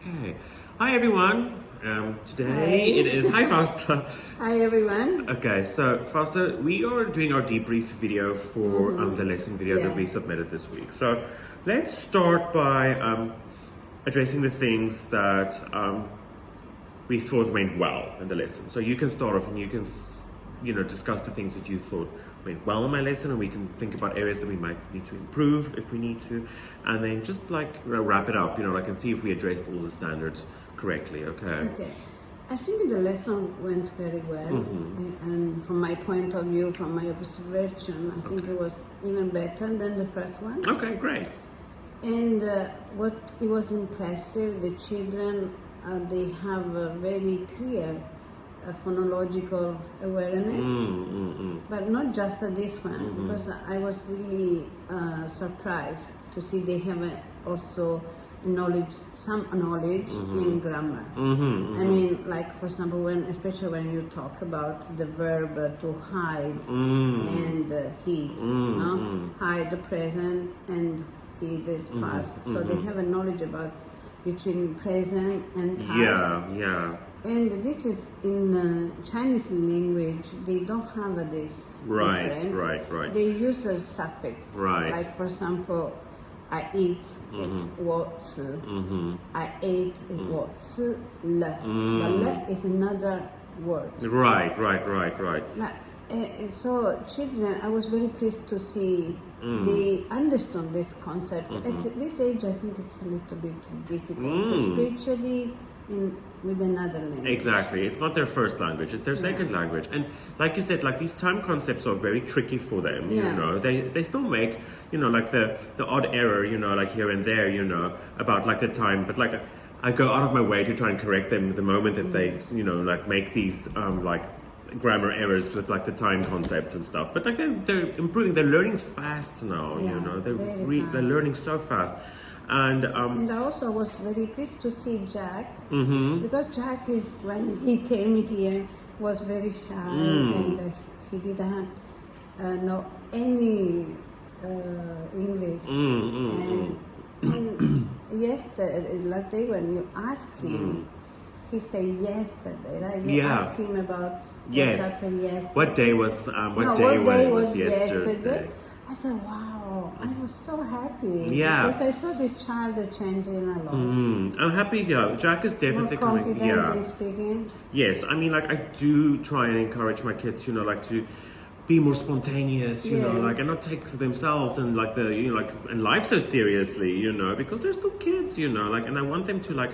Okay. Hi everyone. Today Hi. it is. Hi Fausta. Hi everyone. Okay, so Fausta, we are doing our debrief video for the lesson video that we submitted this week. So let's start by addressing the things that we thought went well in the lesson. So you can start off and you can, discuss the things that you thought went well in my lesson, and we can think about areas that we might need to improve if we need to, and then just wrap it up, and see if we addressed all the standards correctly. Okay. I think the lesson went very well, and from my point of view, from my observation, I think it was even better than the first one. Okay, great. And what it was impressive, the children, they have a very clear phonological awareness, but not just this one, because I was really surprised to see they have also some knowledge in grammar. I mean, like for example, especially when you talk about the verb to hide and hid, hide the present and hid is past. So they have a knowledge about between present and past. Yeah. And this is in Chinese language, they don't have this difference. Right. They use a suffix. Right. Like for example, I eat, it's 我吃. I ate, it's 我吃了. But 了 is another word. Right. So children, I was very pleased to see they understand this concept. At this age, I think it's a little bit difficult, especially with another language. Exactly. It's not their first language, it's their second language. And like you said, these time concepts are very tricky for them, They still make, the odd error, here and there, about the time, but I go out of my way to try and correct them the moment that they, make these grammar errors with the time concepts and stuff. But they're improving, they're learning fast now, they're learning so fast. And I also was very pleased to see Jack, because Jack is, when he came here, was very shy and he didn't know any English. And last day when you asked him, he said yesterday, right? You asked him about what happened yesterday. What day was yesterday? I said, wow, I was so happy. Yeah. Because I saw this child changing a lot. I'm happy, Jack is definitely more coming. confident in speaking. Yes, I mean, I do try and encourage my kids, to be more spontaneous, and not take themselves and and life so seriously, because they're still kids, and I want them to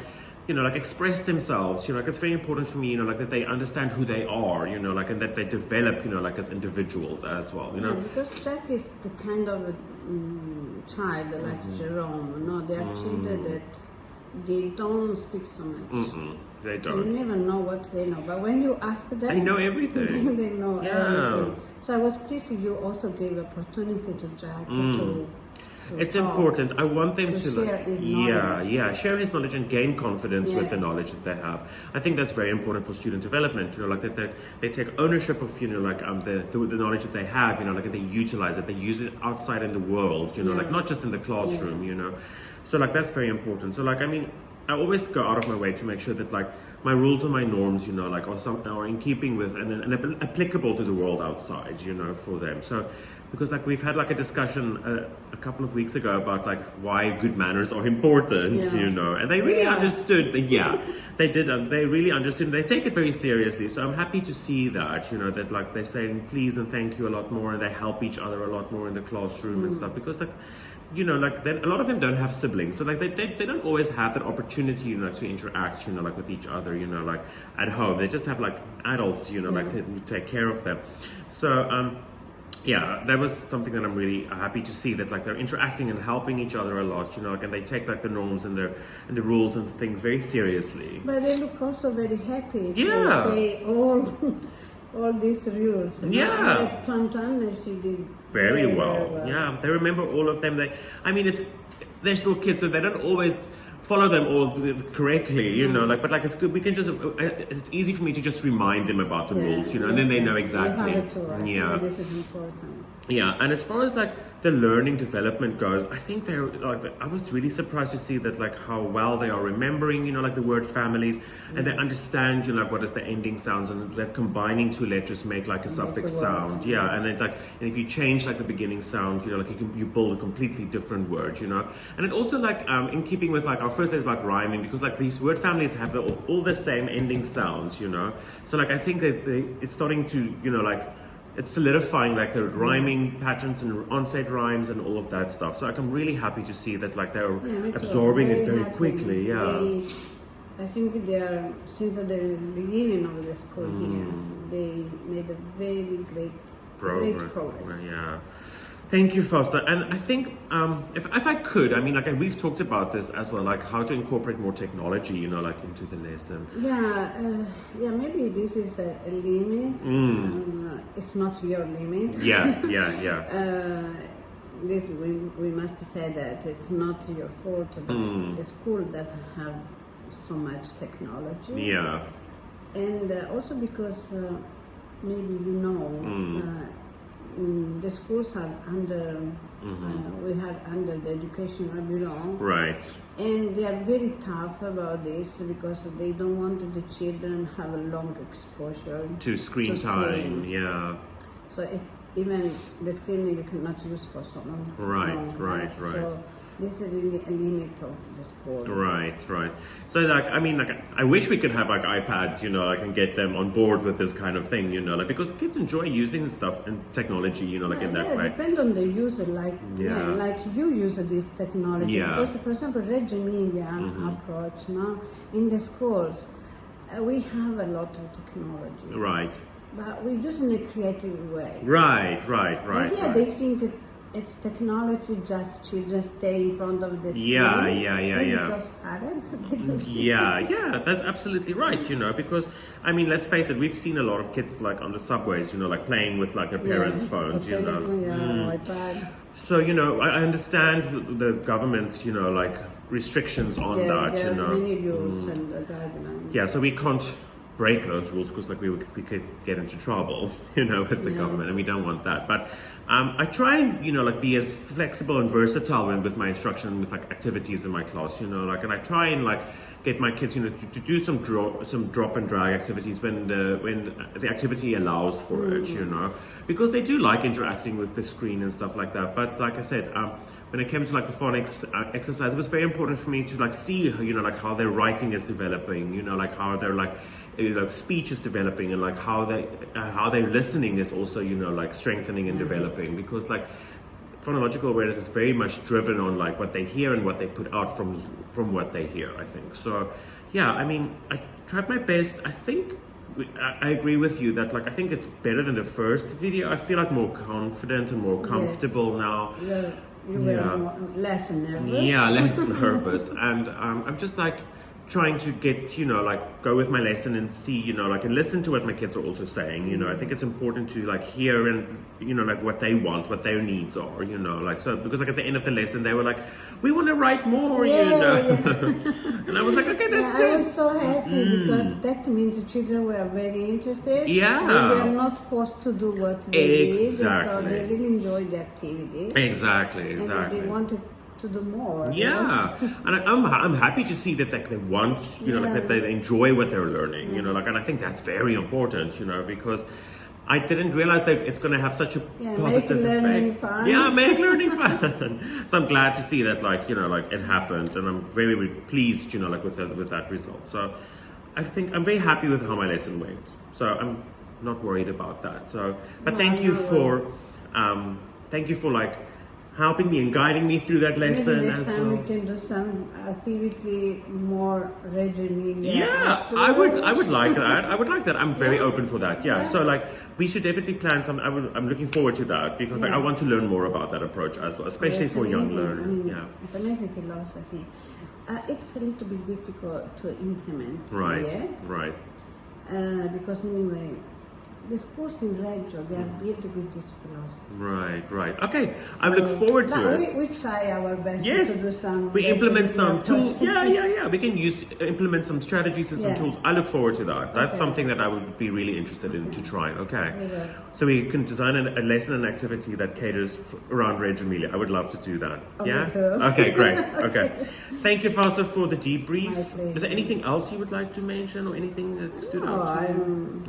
express themselves, it's very important for me, that they understand who they are, and that they develop, as individuals as well, Because Jack is the kind of child like Jerome, they are children that they don't speak so much. They don't. So you never know what they know, but when you ask them, they know everything. they know everything. So I was pleased you also gave opportunity to Jack to it's important. I want them to share his knowledge. Share his knowledge and gain confidence with the knowledge that they have. I think that's very important for student development. That they take ownership of the knowledge that they have. And they utilize it. They use it outside in the world. Not just in the classroom. So that's very important. So I always go out of my way to make sure that my rules and my norms, are in keeping with and applicable to the world outside, for them. So, because we've had a discussion a couple of weeks ago about why good manners are important, and they really understood. They did. They really understood. They take it very seriously. So I'm happy to see that, that they're saying please and thank you a lot more, and they help each other a lot more in the classroom and stuff, because then a lot of them don't have siblings, so they don't always have that opportunity, to interact, with each other, at home. They just have adults, to take care of them. So that was something that I'm really happy to see, that they're interacting and helping each other a lot, and they take the norms and the rules and things very seriously. But they look also very happy to say all these rules. And that sometimes she did very well. Yeah, they remember all of them. They're still kids, so they don't always follow them all correctly, but it's good. We can just, it's easy for me to just remind them about the rules, and then they know exactly. This is important. Yeah, and as far as the learning development goes, I think they're like, I was really surprised to see that like how well they are remembering, you know, like the word families, and they understand, you know, like what is the ending sounds, and they're combining two letters make like a suffix sound. Yeah, and then like, and if you change like the beginning sound, you know, like you build a completely different word, you know. And it also like in keeping with like our first days about rhyming, because like these word families have all the same ending sounds, you know. So like I think that it's starting to, you know, like it's solidifying like the rhyming patterns and onset rhymes and all of that stuff. So like, I'm really happy to see that like they're absorbing it very quickly. Yeah. I think they are, since the beginning of the school here, they made a very great progress. Yeah. Thank you, Foster. And I think if I could, I mean, like we've talked about this as well, like how to incorporate more technology, you know, like into the lesson. Yeah, maybe this is a limit. It's not your limit. Yeah. This we must say that it's not your fault, but the school doesn't have so much technology. Yeah. And also because maybe you know, the schools are under, we have under the educational bureau. Right. And they are very tough about this because they don't want the children have a long exposure to screen time. Yeah. So if even the screen you cannot use for so long. Right. So this is really a limit of the school. Right. So like, I mean, like, I wish we could have like iPads, you know, like, and get them on board with this kind of thing, you know, like, because kids enjoy using stuff and technology, you know, like in that way. Depend on the user, like like you use this technology. Yeah. Because, for example, Reggio Emilia approach now in the schools, we have a lot of technology. Right. But we use in a creative way. Right. They think it's technology, just children stay in front of the screen. Yeah. Because parents, they do. Yeah, that's absolutely right, you know, because, I mean, let's face it, we've seen a lot of kids, like, on the subways, you know, like, playing with, like, their parents' phones, you know. iPad. So, you know, I understand the government's, you know, like, restrictions on that, you know. Many rules and guidelines. Yeah, so we can't break those rules because like we could get into trouble, you know, with the government, and we don't want that. But I try and, you know, like be as flexible and versatile with my instruction, with like activities in my class, you know, like, and I try and like get my kids, you know, to do some drop and drag activities when the activity allows for it, you know, because they do like interacting with the screen and stuff like that. But like I said, when it came to like the phonics exercise, it was very important for me to like see, you know, like how their writing is developing, you know, like how they're like, you know, speech is developing, and like how their listening is also, you know, like strengthening and developing, because like phonological awareness is very much driven on like what they hear and what they put out from what they hear, I think. So yeah, I mean, I tried my best. I think I agree with you that like I think it's better than the first video. I feel like more confident and more comfortable now. You were less nervous. Yeah, less nervous, and I'm just like trying to get, you know, like go with my lesson and see, you know, like, and listen to what my kids are also saying, you know. I think it's important to like hear and, you know, like what they want, what their needs are, you know, like, so because like at the end of the lesson they were like, we want to write more, you know. And I was like, okay, that's good. I was so happy because that means the children were very interested. Yeah. They were not forced to do what they did, so they really enjoyed the activity. Exactly. And they wanted to do more. Yeah, and I'm happy to see that like they want, you know, like that they enjoy what they're learning, you know, like, and I think that's very important, you know, because I didn't realize that it's going to have such a positive effect. Fun. Yeah, make learning fun. So I'm glad to see that, like, you know, like it happened, and I'm very, very pleased, you know, like with that result. So I think I'm very happy with how my lesson went. So I'm not worried about that. So, but thank you for like helping me and guiding me through that lesson. Maybe next as time well. we can do some activity more Reggio Emilia. Yeah, I would like that. I would like that. I'm very open for that. Yeah. So like we should definitely plan some. I'm looking forward to that because like I want to learn more about that approach as well, especially for young learners. I mean, it's amazing philosophy. It's a little bit difficult to implement here. Right. Because anyway, the schools in Reggio, they are built with this philosophy. Right. Okay, I look forward to it. We try our best Yes, to do some. we implement some tools. projects. Yeah. We can implement some strategies and some Yeah. tools. I look forward to that. That's Okay. something that I would be really interested in to try. Okay, We will. so we can design a lesson and activity that caters around Reggio Emilia. I would love to do that. Oh, Yeah. me too. Okay, great. Okay, thank you, Fausta, for the debrief. My pleasure. Is there anything else you would like to mention or anything that stood No, out to you?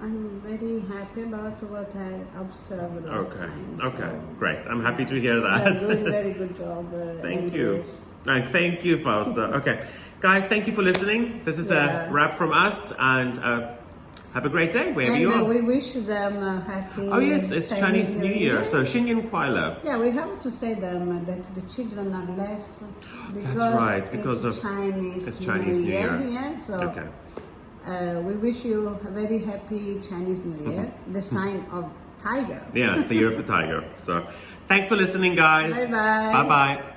I'm very happy about what I observed last time. Okay, great. I'm happy to hear You're that. doing very good job. Thank you. Andries. And thank you, Fausta. Okay, guys, thank you for listening. This is a wrap from us, and have a great day wherever you are. We wish them a happy. Oh yes, it's Chinese New Year, so Xinyan Kuai Yeah, we have to say them that the children are less because That's right, because it's of Chinese New Year. here. So Okay. we wish you a very happy Chinese New Year, the sign of tiger. Yeah, it's the year of the tiger. So, thanks for listening, guys. Bye-bye. Bye bye.